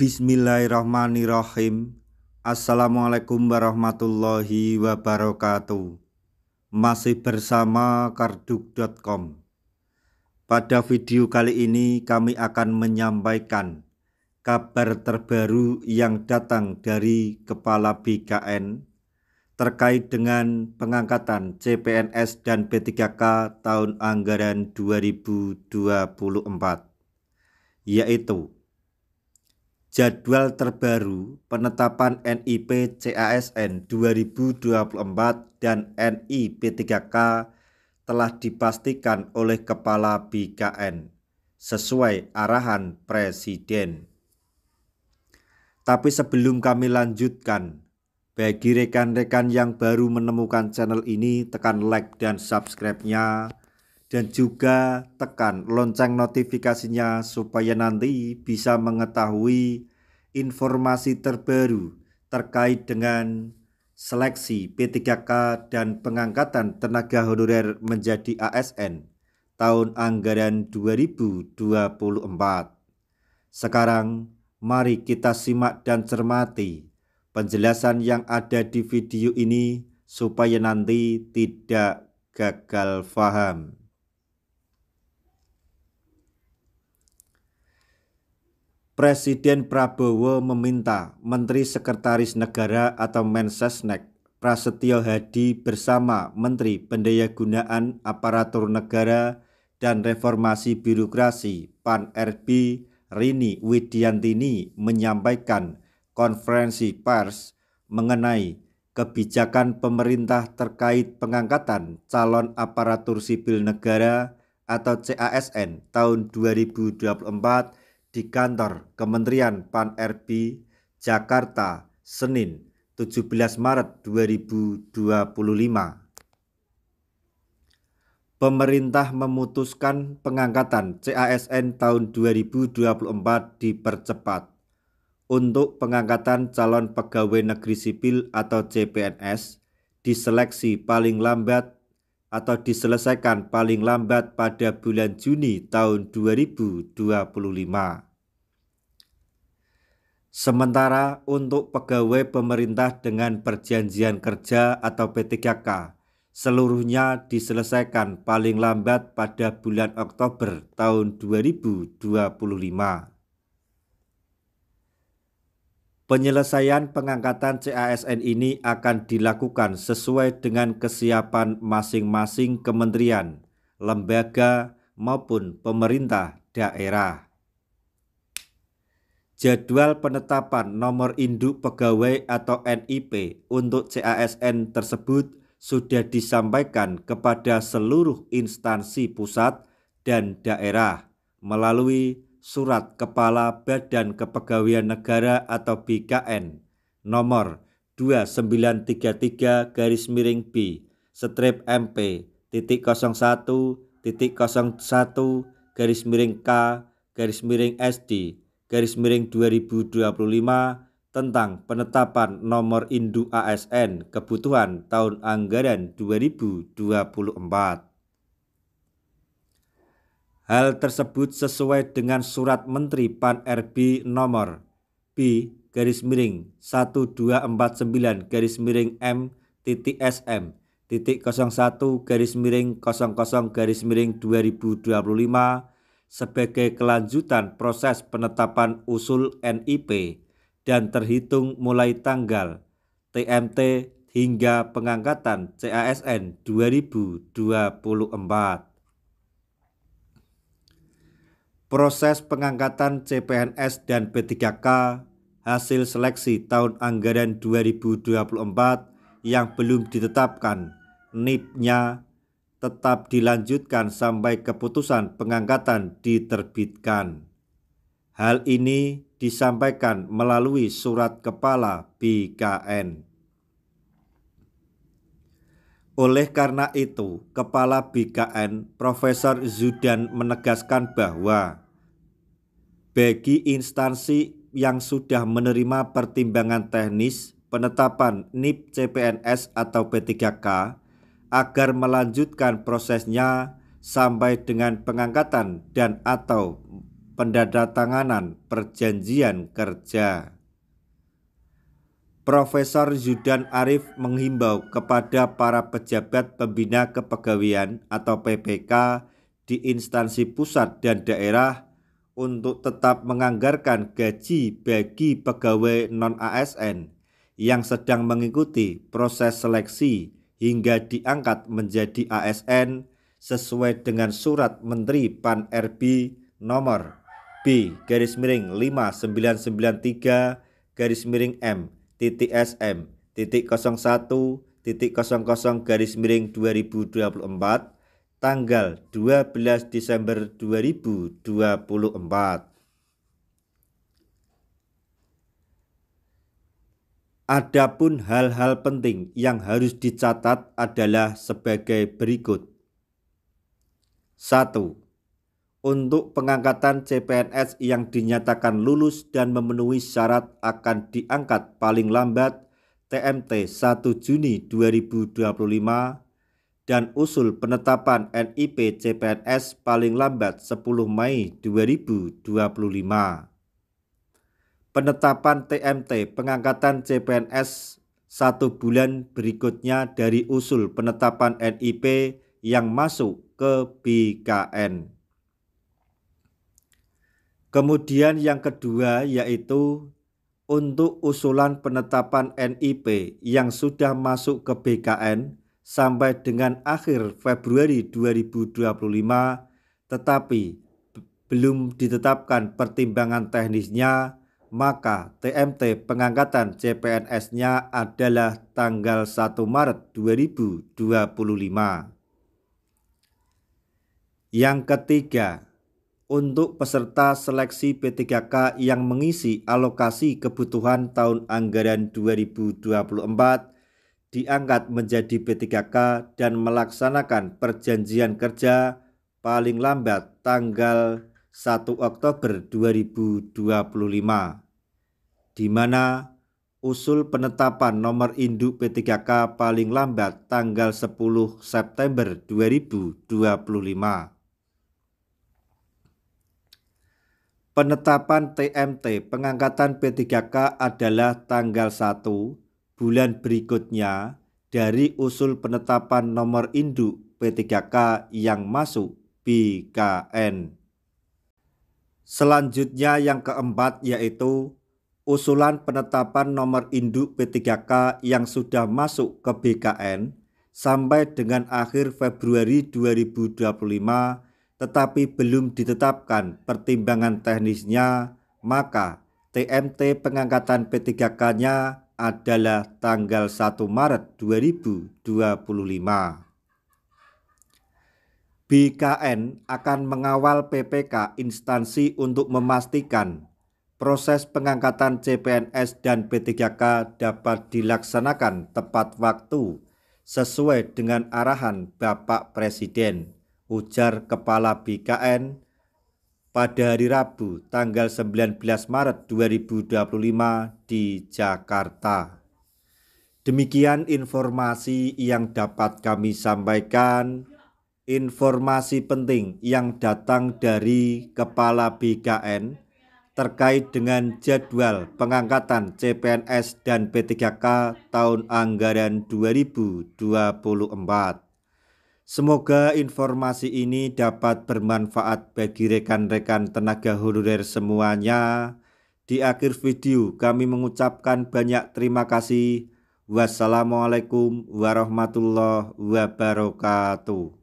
Bismillahirrahmanirrahim. Assalamualaikum warahmatullahi wabarakatuh. Masih bersama karduk.com. Pada video kali ini kami akan menyampaikan kabar terbaru yang datang dari Kepala BKN terkait dengan pengangkatan CPNS dan P3K tahun anggaran 2024, yaitu jadwal terbaru penetapan NIP CASN 2024 dan NIP P3K telah dipastikan oleh Kepala BKN sesuai arahan Presiden. Tapi sebelum kami lanjutkan, bagi rekan-rekan yang baru menemukan channel ini, tekan like dan subscribe-nya, dan juga tekan lonceng notifikasinya supaya nanti bisa mengetahui informasi terbaru terkait dengan seleksi P3K dan pengangkatan tenaga honorer menjadi ASN tahun anggaran 2024. Sekarang mari kita simak dan cermati penjelasan yang ada di video ini supaya nanti tidak gagal paham. Presiden Prabowo meminta Menteri Sekretaris Negara atau Mensesnek Prasetyo Hadi bersama Menteri Pendayagunaan Aparatur Negara dan Reformasi Birokrasi PAN-RB Rini Widiantini menyampaikan konferensi pers mengenai kebijakan pemerintah terkait pengangkatan calon aparatur sipil negara atau CASN tahun 2024 di kantor Kementerian PAN-RB Jakarta, Senin 17 Maret 2025. Pemerintah memutuskan pengangkatan CASN tahun 2024 dipercepat. Untuk pengangkatan calon pegawai negeri sipil atau CPNS diseleksi paling lambat atau diselesaikan paling lambat pada bulan Juni tahun 2025. Sementara untuk pegawai pemerintah dengan perjanjian kerja atau P3K, seluruhnya diselesaikan paling lambat pada bulan Oktober tahun 2025. Penyelesaian pengangkatan CASN ini akan dilakukan sesuai dengan kesiapan masing-masing kementerian, lembaga, maupun pemerintah daerah. Jadwal penetapan nomor induk pegawai atau NIP untuk CASN tersebut sudah disampaikan kepada seluruh instansi pusat dan daerah melalui Surat Kepala Badan Kepegawaian Negara atau BKN nomor 2933-MP/MP/K/SD/2025 tentang penetapan nomor induk ASN kebutuhan tahun anggaran 2024. Hal tersebut sesuai dengan Surat Menteri PAN-RB nomor B/M1/9-M-SM-01/00/2025 sebagai kelanjutan proses penetapan usul NIP dan terhitung mulai tanggal TMT hingga pengangkatan CASN 2024. Proses pengangkatan CPNS dan P3K hasil seleksi tahun anggaran 2024 yang belum ditetapkan NIP-nya tetap dilanjutkan sampai keputusan pengangkatan diterbitkan. Hal ini disampaikan melalui Surat Kepala BKN. Oleh karena itu, Kepala BKN Profesor Zudan menegaskan bahwa bagi instansi yang sudah menerima pertimbangan teknis penetapan NIP CPNS atau P3K agar melanjutkan prosesnya sampai dengan pengangkatan dan atau pendandatanganan perjanjian kerja. Profesor Zudan Arif menghimbau kepada para pejabat pembina kepegawaian atau PPK di instansi pusat dan daerah untuk tetap menganggarkan gaji bagi pegawai non-ASN yang sedang mengikuti proses seleksi hingga diangkat menjadi ASN sesuai dengan Surat Menteri Pan-RB nomor B/5993/SM.SM.00/2024 tanggal 12 Desember 2024. Adapun hal-hal penting yang harus dicatat adalah sebagai berikut. 1. Untuk pengangkatan CPNS yang dinyatakan lulus dan memenuhi syarat akan diangkat paling lambat TMT 1 Juni 2025 dan usul penetapan NIP CPNS paling lambat 10 Mei 2025. Penetapan TMT pengangkatan CPNS 1 bulan berikutnya dari usul penetapan NIP yang masuk ke BKN. Kemudian yang kedua yaitu untuk usulan penetapan NIP yang sudah masuk ke BKN sampai dengan akhir Februari 2025 tetapi belum ditetapkan pertimbangan teknisnya, maka TMT pengangkatan CPNS-nya adalah tanggal 1 Maret 2025. Yang ketiga, untuk peserta seleksi P3K yang mengisi alokasi kebutuhan tahun anggaran 2024 diangkat menjadi P3K dan melaksanakan perjanjian kerja paling lambat tanggal 1 Oktober 2025, di mana usul penetapan nomor induk P3K paling lambat tanggal 10 September 2025. Penetapan TMT pengangkatan P3K adalah tanggal 1 bulan berikutnya dari usul penetapan nomor induk P3K yang masuk BKN. Selanjutnya yang keempat yaitu usulan penetapan nomor induk P3K yang sudah masuk ke BKN sampai dengan akhir Februari 2025 tetapi belum ditetapkan pertimbangan teknisnya, maka TMT pengangkatan P3K-nya adalah tanggal 1 Maret 2025. BKN akan mengawal PPK instansi untuk memastikan proses pengangkatan CPNS dan P3K dapat dilaksanakan tepat waktu sesuai dengan arahan Bapak Presiden, ujar Kepala BKN pada hari Rabu tanggal 19 Maret 2025 di Jakarta. Demikian informasi yang dapat kami sampaikan. Informasi penting yang datang dari Kepala BKN terkait dengan jadwal pengangkatan CPNS dan P3K tahun anggaran 2024. Semoga informasi ini dapat bermanfaat bagi rekan-rekan tenaga honorer semuanya. Di akhir video kami mengucapkan banyak terima kasih. Wassalamualaikum warahmatullahi wabarakatuh.